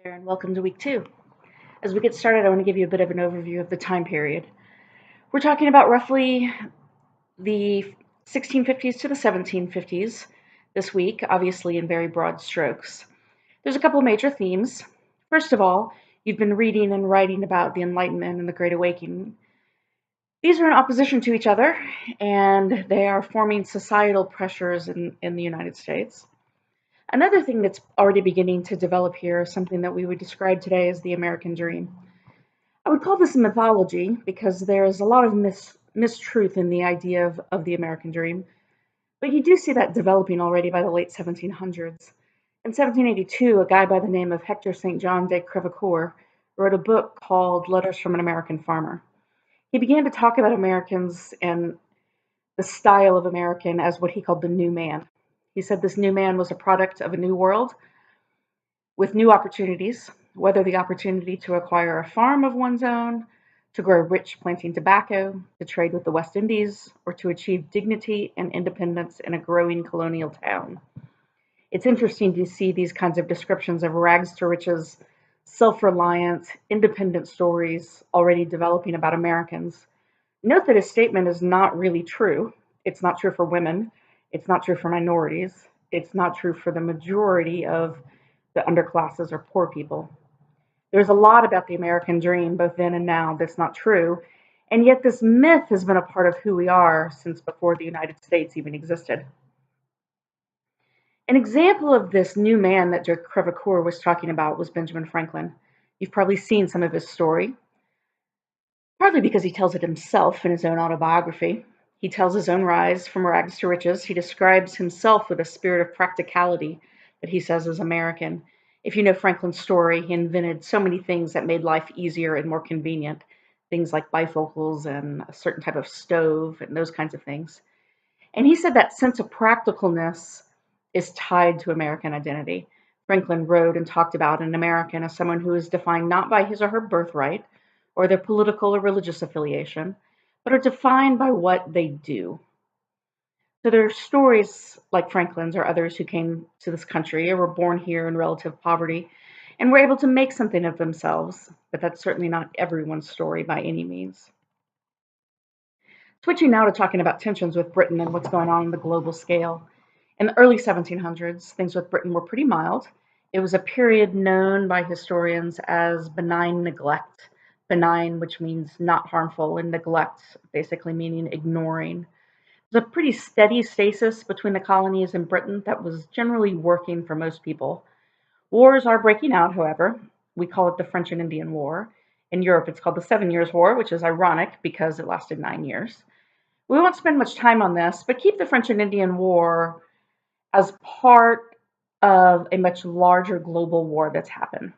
There, and welcome to week two. As we get started, I want to give you a bit of an overview of the time period. We're talking about roughly the 1650s to the 1750s this week, obviously in very broad strokes. There's a couple of major themes. First of all, you've been reading and writing about the Enlightenment and the Great Awakening. These are in opposition to each other, and they are forming societal pressures in the United States. Another thing that's already beginning to develop here is something that we would describe today as the American dream. I would call this a mythology because there is a lot of mistruth in the idea of the American dream, but you do see that developing already by the late 1700s. In 1782, a guy by the name of Hector St. John de Crevecoeur wrote a book called Letters from an American Farmer. He began to talk about Americans and the style of American as what he called the new man. He said this new man was a product of a new world with new opportunities, whether the opportunity to acquire a farm of one's own, to grow rich planting tobacco, to trade with the West Indies, or to achieve dignity and independence in a growing colonial town. It's interesting to see these kinds of descriptions of rags to riches, self-reliant, independent stories already developing about Americans. Note that his statement is not really true. It's not true for women. It's not true for minorities. It's not true for the majority of the underclasses or poor people. There's a lot about the American dream, both then and now, that's not true. And yet, this myth has been a part of who we are since before the United States even existed. An example of this new man that de Crevecoeur was talking about was Benjamin Franklin. You've probably seen some of his story, partly because he tells it himself in his own autobiography. He tells his own rise from rags to riches. He describes himself with a spirit of practicality that he says is American. If you know Franklin's story, he invented so many things that made life easier and more convenient. Things like bifocals and a certain type of stove and those kinds of things. And he said that sense of practicalness is tied to American identity. Franklin wrote and talked about an American as someone who is defined not by his or her birthright or their political or religious affiliation, but are defined by what they do. So there are stories like Franklin's or others who came to this country or were born here in relative poverty and were able to make something of themselves, but that's certainly not everyone's story by any means. Switching now to talking about tensions with Britain and what's going on the global scale. In the early 1700s, things with Britain were pretty mild. It was a period known by historians as benign neglect. Benign, which means not harmful, and neglect basically meaning ignoring. It was a pretty steady stasis between the colonies and Britain that was generally working for most people. Wars are breaking out, however. We call it the French and Indian War. In Europe, it's called the Seven Years' War, which is ironic because it lasted 9 years. We won't spend much time on this, but keep the French and Indian War as part of a much larger global war that's happened.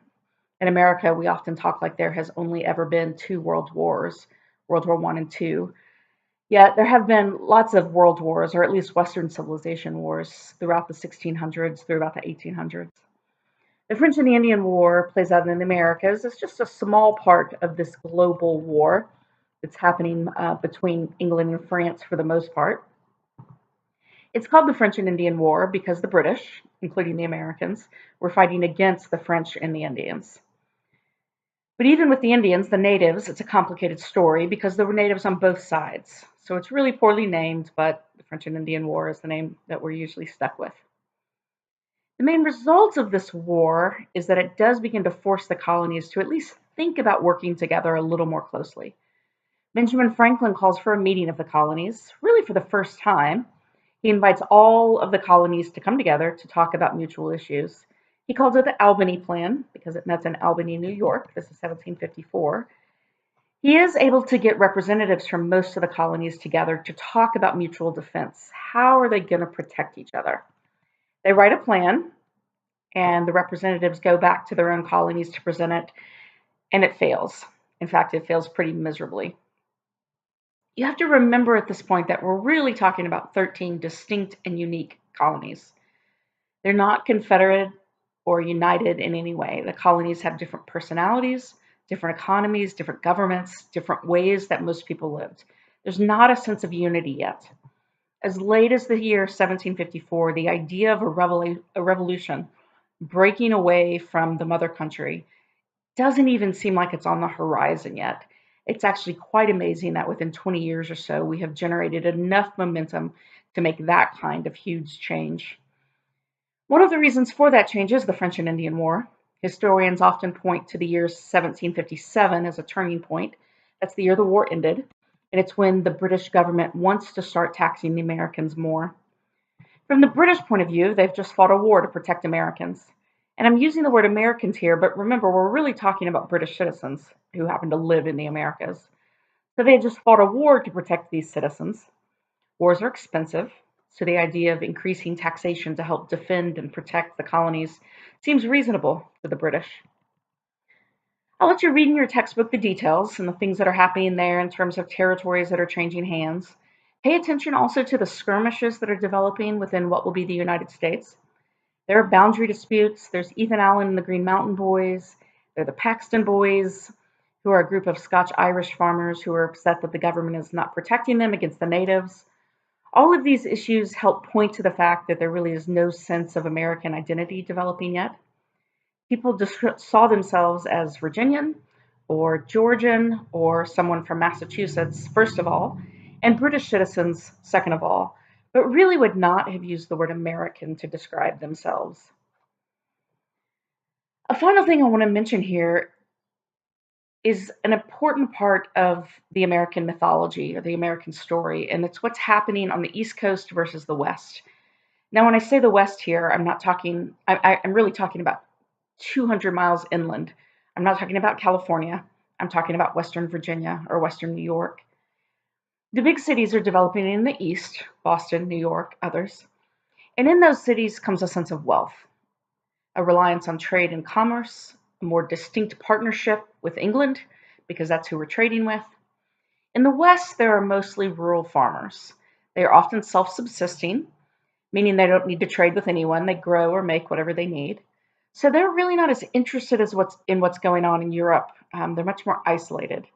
In America, we often talk like there has only ever been two world wars, World War I and II. Yet there have been lots of world wars, or at least Western civilization wars, throughout the 1600s, through about the 1800s. The French and the Indian War plays out in the Americas. It's just a small part of this global war that's happening between England and France for the most part. It's called the French and Indian War because the British, including the Americans, were fighting against the French and the Indians. But even with the Indians, the natives, it's a complicated story because there were natives on both sides. So it's really poorly named, but the French and Indian War is the name that we're usually stuck with. The main result of this war is that it does begin to force the colonies to at least think about working together a little more closely. Benjamin Franklin calls for a meeting of the colonies, really for the first time. He invites all of the colonies to come together to talk about mutual issues. He calls it the Albany Plan because it met in Albany, New York. This is 1754. He is able to get representatives from most of the colonies together to talk about mutual defense. How are they going to protect each other? They write a plan, and the representatives go back to their own colonies to present it, and it fails. In fact, it fails pretty miserably. You have to remember at this point that we're really talking about 13 distinct and unique colonies. They're not confederate or united in any way. The colonies have different personalities, different economies, different governments, different ways that most people lived. There's not a sense of unity yet. As late as the year 1754, the idea of a revolution breaking away from the mother country doesn't even seem like it's on the horizon yet. It's actually quite amazing that within 20 years or so, we have generated enough momentum to make that kind of huge change. One of the reasons for that change is the French and Indian War. Historians often point to the year 1757 as a turning point. That's the year the war ended, and it's when the British government wants to start taxing the Americans more. From the British point of view, they've just fought a war to protect Americans. And I'm using the word Americans here, but remember, we're really talking about British citizens who happen to live in the Americas. So they had just fought a war to protect these citizens. Wars are expensive, so the idea of increasing taxation to help defend and protect the colonies seems reasonable to the British. I'll let you read in your textbook the details and the things that are happening there in terms of territories that are changing hands. Pay attention also to the skirmishes that are developing within what will be the United States. There are boundary disputes. There's Ethan Allen and the Green Mountain Boys. There are the Paxton Boys, who are a group of Scotch-Irish farmers who are upset that the government is not protecting them against the natives. All of these issues help point to the fact that there really is no sense of American identity developing yet. People just saw themselves as Virginian or Georgian or someone from Massachusetts, first of all, and British citizens, second of all, but really would not have used the word American to describe themselves. A final thing I want to mention here is an important part of the American mythology or the American story, and it's what's happening on the East Coast versus the West. Now, when I say the West here, I'm really talking about 200 miles inland. I'm not talking about California. I'm talking about Western Virginia or Western New York. The big cities are developing in the East, Boston, New York, others. And in those cities comes a sense of wealth, a reliance on trade and commerce, a more distinct partnership with England, because that's who we're trading with. In the West, there are mostly rural farmers. They are often self subsisting, meaning they don't need to trade with anyone. They grow or make whatever they need. So they're really not as interested as what's going on in Europe. They're much more isolated.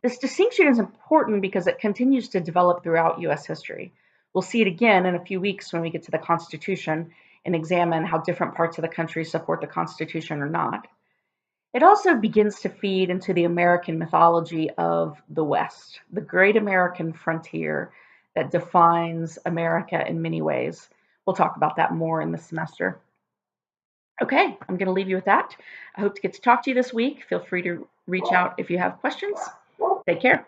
This distinction is important because it continues to develop throughout US history. We'll see it again in a few weeks when we get to the Constitution and examine how different parts of the country support the Constitution or not. It also begins to feed into the American mythology of the West, the great American frontier that defines America in many ways. We'll talk about that more in the semester. Okay, I'm going to leave you with that. I hope to get to talk to you this week. Feel free to reach out if you have questions. Take care.